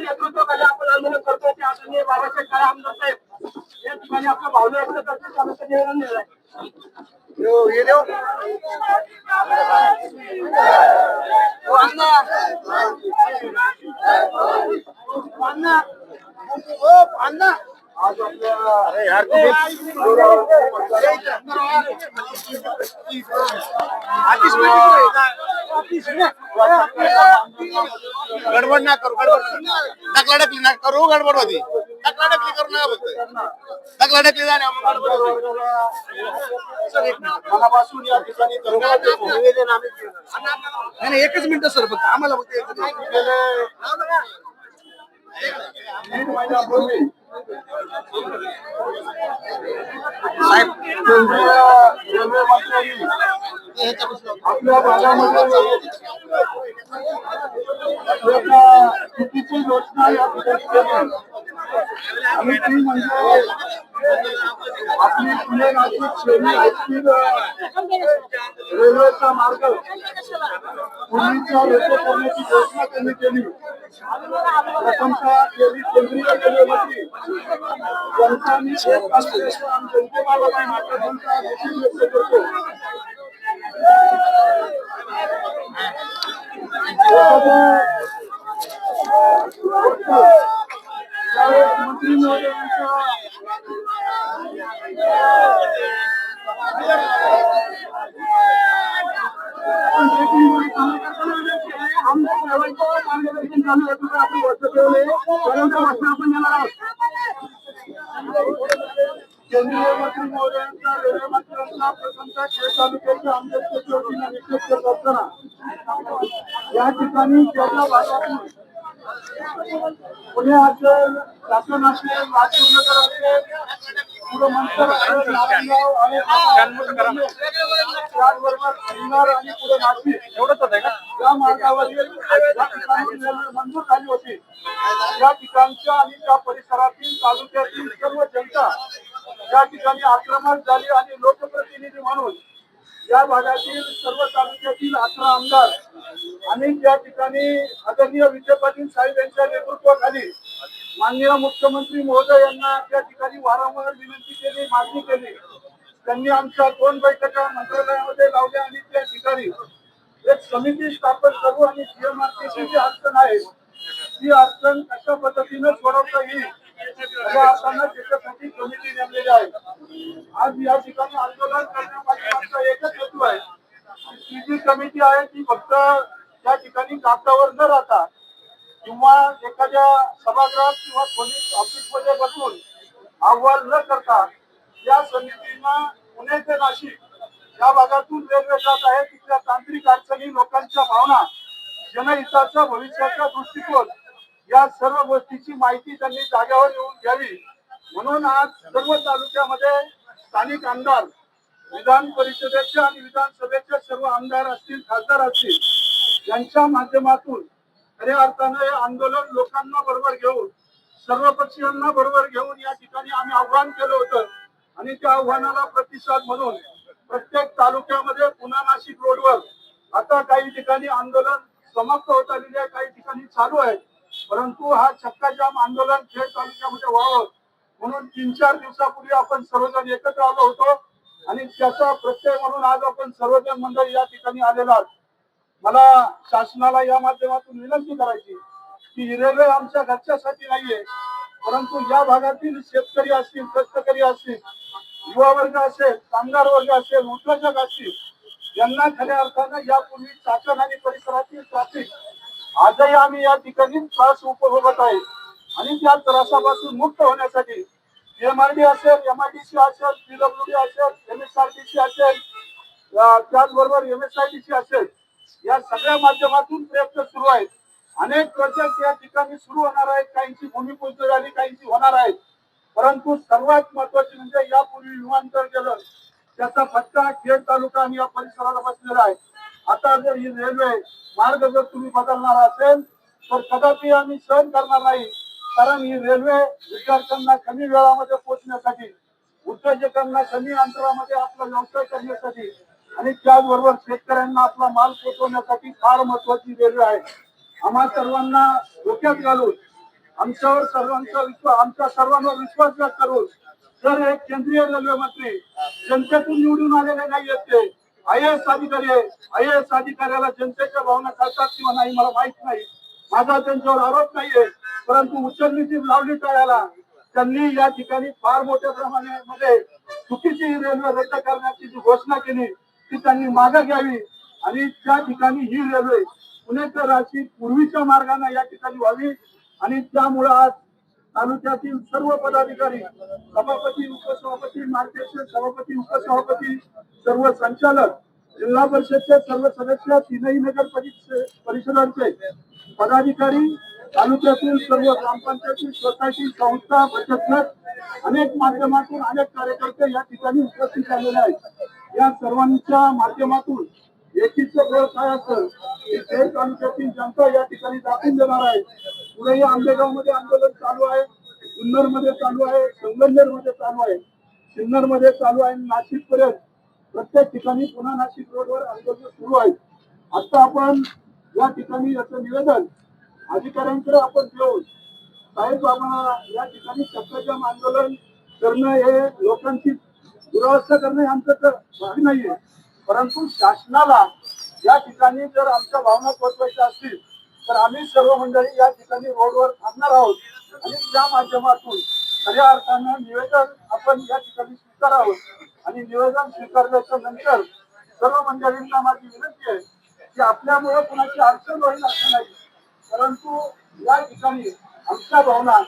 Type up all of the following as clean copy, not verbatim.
नेतृत्वाखाली आपण आंदोलन करतो ते आदरणीय बाबासाहेब काळे आमदार साहेब या ठिकाणी आपल्या भावना व्यक्त करते त्यानंतर निवेदन दिलं अरे यार गडबड ना करू ढकलाढकली ना करू गडबड होती ढकलाढकली करू नका फक्त ढकलाढकली झाली मनापासून या ठिकाणी निवेदन आम्ही एकच मिनिट सर फक्त आम्हाला फक्त रेल्वे मंत्र्यांनी आपल्या भागामध्ये चुकीची योजना या ठिकाणी केली आणि ती म्हणजे आपली पुणे नाशिक शहरी हायस्पीड रेल्वेचा मार्ग पूर्वीच्या रेल्वे करण्याची घोषणा त्यांनी केली. प्रथमतः केली केंद्रीय रेल्वे मंत्री त्यांचा मी जनतेबाबत माध्यमांचा देखील व्यक्त करतो. मंत्री महोदयांचा मार्गदर्शन चालू आहे आपण वर्ष ठेवले आपण येणार आहोत. केंद्रीय मंत्री महोदयांचा रेल्वे मंत्र्यांचा प्रथमतः खेड तालुक्याच्या आमदारकीच्या वतीने निषेध करत असताना या ठिकाणी त्याच्या भागातून पुणे असेल, शासन असेल, राजनगर असेल, पुढे मंचर असेल, नारायणगाव आणि त्याचबरोबर सिन्नर आणि पुढे नाशिक एवढंच आहे का या मार्गावरील मंजूर झाली होती. या ठिकाणच्या आणि त्या परिसरातील तालुक्यातील सर्व जनता या ठिकाणी आक्रमक झाली आणि लोकप्रतिनिधी म्हणून या भागातील सर्व तालुक्यातील 18 आमदार आणि त्या ठिकाणी आदरणीय विजय पाटील साहेब यांच्या नेतृत्वाखाली माननीय मुख्यमंत्री महोदय यांना त्या ठिकाणी वारंवार विनंती केली, मागणी केली. त्यांनी आमच्या 2 बैठका मंत्रालयामध्ये लावल्या आणि त्या ठिकाणी एक समिती स्थापन करू आणि सीएमआरटीची जी अडचण आहे ती अडचण कशा पद्धतीने सोडवता येईल या अर्थानं त्याच्यासाठी कमिटी नेमलेली आहे. आज या ठिकाणी आंदोलन करण्यापासून एकच हेतू आहे. ही जी कमिटी आहे ती फक्त त्या ठिकाणी कागदावर न राहता किंवा एखाद्या सभागृहात किंवा पोलीस ऑफिसमध्ये बसून अहवाल न करता या समितीनं पुणे ते नाशिक या भागातून रेल्वे जात आहे तिथल्या तांत्रिक अडचणी, लोकांच्या भावना, जनहिताचा भविष्याचा दृष्टिकोन या सर्व गोष्टीची माहिती त्यांनी जाग्यावर येऊन घ्यावी म्हणून आज सर्व तालुक्यामध्ये स्थानिक आमदार, विधान परिषदेचे आणि विधानसभेचे सर्व आमदार असतील, खासदार असतील यांच्या माध्यमातून खऱ्या अर्थानं हे आंदोलन लोकांना बरोबर घेऊन सर्व पक्षीयांना बरोबर घेऊन या ठिकाणी आम्ही आव्हान केलं होतं आणि त्या आव्हानाला प्रतिसाद म्हणून प्रत्येक तालुक्यामध्ये पुणे नाशिक रोडवर आता काही ठिकाणी आंदोलन समाप्त होत आलेले आहे, काही ठिकाणी चालू आहे. परंतु हा चक्काजाम आंदोलन खेड तालुक्यामध्ये व्हावं म्हणून 3-4 दिवसापूर्वी आपण सर्वजण एकत्र आलो होतो आणि त्याचा प्रत्यय म्हणून आज आपण सर्वजण मंडळी या ठिकाणी आलेलो आहोत. मला शासनाला या माध्यमातून विनंती करायची की रेल्वे आमच्या घरच्यासाठी नाहीये, परंतु या भागातील शेतकरी असतील, कष्टकरी असतील, युवा वर्ग असेल, कामगार वर्ग असेल, उद्योजक असतील यांना खऱ्या अर्थानं यापूर्वी चाकण आणि परिसरातील ट्रॅफिक आजही आम्ही या ठिकाणी त्रास उपभोगत आहे आणि त्या त्रासापासून मुक्त होण्यासाठी एमआरडी असेल, एमआयडीसी असेल, पीडब्ल्यूडी असेल, एमएसआरटीसी असेल, त्याचबरोबर एमएसआयडीसी असेल या सगळ्या माध्यमातून प्रयत्न सुरू आहेत. अनेक प्रोजेक्ट या ठिकाणी सुरू होणार आहेत, काहींची भूमिपूजन झाली, काहींची होणार आहेत. परंतु सर्वात महत्वाची म्हणजे यापूर्वी विमानतळ गेलं त्याचा फटका खेड तालुका आणि या परिसराला बसलेला आहे. आता जर ही रेल्वे मार्ग जर तुम्ही बदलणार असेल तर कदापि आम्ही सहन करणार नाही. कारण ही रेल्वे विद्यार्थ्यांना कमी वेळामध्ये पोहोचण्यासाठी, उद्योजकांना कमी अंतरामध्ये आपला व्यवसाय करण्यासाठी आणि त्याचबरोबर शेतकऱ्यांना आपला माल पोहोचवण्यासाठी फार महत्वाची रेल्वे आहे. आम्हा सर्वांना डोक्यात घालून आमच्यावर सर्वांचा विश्वास, आमच्या सर्वांवर विश्वास व्यक्त करून जर एक केंद्रीय रेल्वे मंत्री जनतेतून निवडून आलेले नाही आहेत, ते IAS अधिकारी आहे. IAS अधिकाऱ्याला जनतेच्या भावना कळतात किंवा नाही मला माहित नाही, माझा त्यांच्यावर आरोप नाहीये. परंतु उचलनीची लावली टाळायला त्यांनी या ठिकाणी फार मोठ्या प्रमाणामध्ये चुकीची रेल्वे रद्द करण्याची जी घोषणा केली ती त्यांनी मागे घ्यावी आणि त्या ठिकाणी ही रेल्वे पुणेकर अशी पूर्वीच्या मार्गाने या ठिकाणी व्हावी. आणि त्यामुळे आज तालुक्यातील सर्व पदाधिकारी, सभापती, उपसभापती, मार्गदर्शक सभापती, उपसभापती, सर्व संचालक, जिल्हा परिषदचे सर्व सदस्य, तीनही नगर परिषदांचे पदाधिकारी, तालुक्यातील सर्व ग्रामपंचायती, सोसायटी, संस्था, बचत गट, अनेक माध्यमातून अनेक कार्यकर्ते या ठिकाणी उपस्थित झालेले आहेत. या सर्वांच्या माध्यमातून एकीचं बळ काय असेल खेड तालुक्यातील जनता या ठिकाणी दाखवून देणार आहे. पुढेही आंबेगाव मध्ये आंदोलन चालू आहे, जुन्नर मध्ये चालू आहे, संगमनेर मध्ये चालू आहे, सिन्नर मध्ये चालू आहे, नाशिक पर्यंत प्रत्येक ठिकाणी पुन्हा नाशिक रोडवर आंदोलन सुरू आहे. आता आपण या ठिकाणी याचं निवेदन अधिकाऱ्यांकडे आपण देऊन साहेब आम्हाला या ठिकाणी चक्काजाम आंदोलन करणं हे लोकांची दुरावस्था करणं आमचं भाग नाहीये. परंतु शासनाला या ठिकाणी जर आमच्या भावना पोहोचवायच्या असतील तर आम्ही सर्व मंडळी या ठिकाणी रोडवर थांबणार आहोत आणि त्या माध्यमातून खऱ्या अर्थानं निवेदन आपण या ठिकाणी स्वीकारावं. आणि निवेदन स्वीकारल्याच्या नंतर सर्व मंडळींना माझी विनंती आहे की आपल्यामुळे कुणाची अडचण होईल असं नाही, परंतु या ठिकाणी आमच्या भावना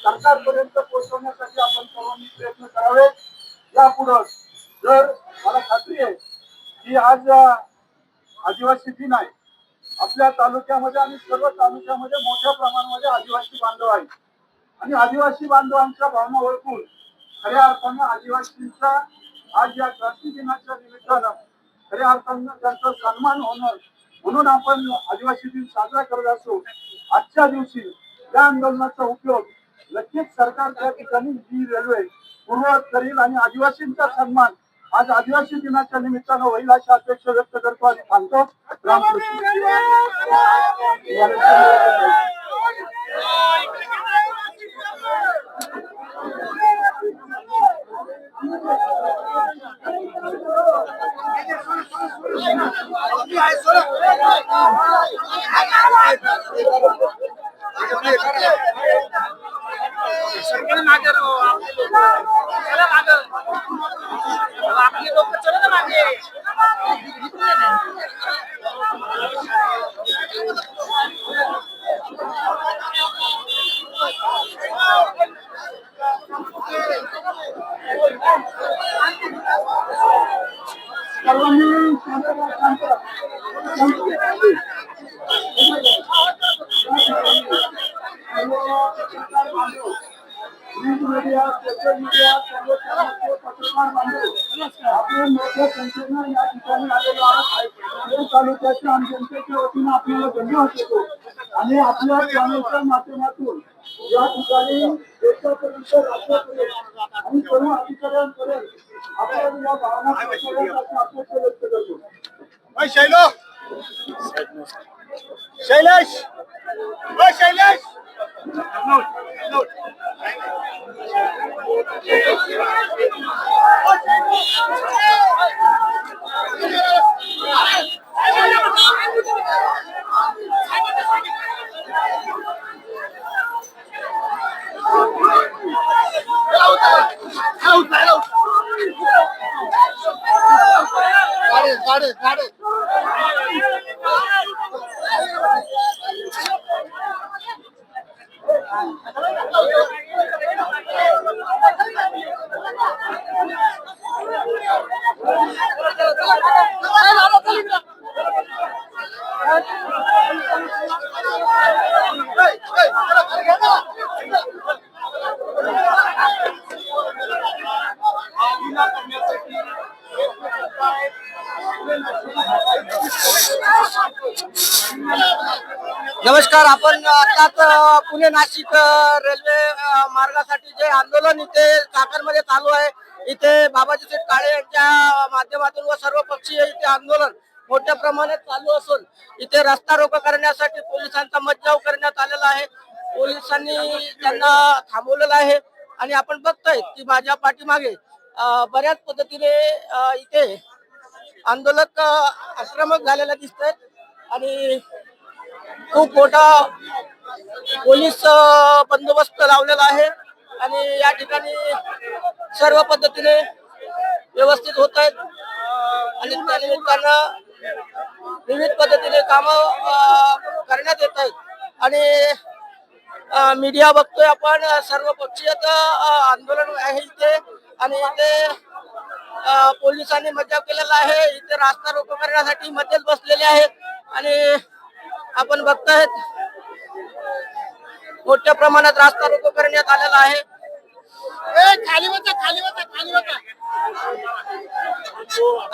सरकारपर्यंत पोहोचवण्यासाठी आपण सर्वांनी प्रयत्न करावे. यापुढे जर मला खात्री आहे की आज आदिवासी दिन आहे, आपल्या तालुक्यामध्ये आणि सर्व तालुक्यामध्ये मोठ्या प्रमाणामध्ये आदिवासी बांधव आहेत आणि आदिवासी बांधवांच्या भावना ओळखून खऱ्या अर्थानं आदिवासींचा आज या क्रांती दिनाच्या निमित्तानं खऱ्या अर्थानं त्यांचा सन्मान होणं म्हणून आपण आदिवासी दिन साजरा करत असतो. आजच्या दिवशी या आंदोलनाचा उपयोग नक्कीच सरकार त्या ठिकाणी ही रेल्वे पूर्ववत करील आणि आदिवासींचा सन्मान आज आदिवासी दिनाच्या निमित्तानं होईल अशी अपेक्षा व्यक्त करतो आणि सांगतो. रामकृष्ण. तालुक्याच्या आणि जनतेच्या वतीनं आपल्याला धन्यवाद देतो आणि आपल्या चॅनलच्या माध्यमातून या ठिकाणी देशापर्यंत राज्यापर्यंत आणि सर्व अधिकाऱ्यांपर्यंत आपल्या या भावना पोहोचवण्यासाठी अपेक्षा व्यक्त करतो. शैलेश शैलेश नमस्कार. आपण आताच पुणे नाशिक रेल्वे मार्गासाठी जे आंदोलन इथे चाकणमध्ये चालू आहे, इथे बाबाजी शेठ काळे यांच्या माध्यमातून व सर्व पक्षीय इथे आंदोलन मोठ्या प्रमाणात चालू असून इथे रस्ता रोको करण्यासाठी पोलिसांचा मज्जाव करण्यात आलेला आहे. पोलिसांनी त्यांना थांबवलेलं आहे आणि आपण बघतोय की माझ्या पाठीमागे बऱ्याच पद्धतीने इथे आंदोलक आक्रमक झालेला दिसत आहेत आणि खूप मोठा पोलीस बंदोबस्त लावलेला आहे आणि या ठिकाणी सर्व पद्धतीने व्यवस्थित होत आहेत आणि त्या निमित्तानं विविध पद्धतीने काम करण्यात येत आहेत आणि मीडिया बघतोय आपण. सर्व पक्षीय आंदोलन आहे इथे आणि इथे पोलिसांनी मज्जाव केलेला आहे. इथे रास्ता रोको करण्यासाठी मध्येच बसलेले आहेत आणि आपण बघतायत मोठ्या प्रमाणात रास्ता रोको करण्यात आलेला आहे.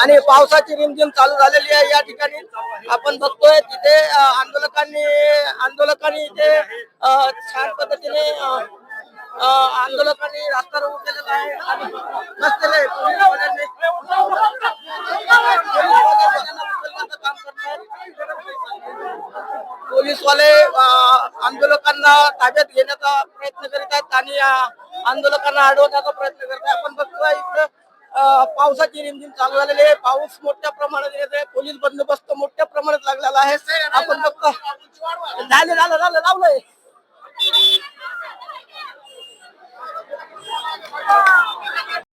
आणि पावसाची रिमझिम चालू झालेली आहे. या ठिकाणी आपण बघतोय तिथे आंदोलकांनी इथे छान पद्धतीने आंदोलकांनी रास्ता रोको केलेला आहे आणि बसलेले पोलीसवाले आंदोलकांना ताब्यात घेण्याचा प्रयत्न करीत आहेत आणि आंदोलकांना अडवण्याचा प्रयत्न करत आहेत. आपण बघतोय इथं पावसाची रिमझिम चालू झालेली आहे. पाऊस मोठ्या प्रमाणात येत आहे. पोलीस बंदोबस्त मोठ्या प्रमाणात लागलेला आहे. आपण बघतो झालं लावलंय.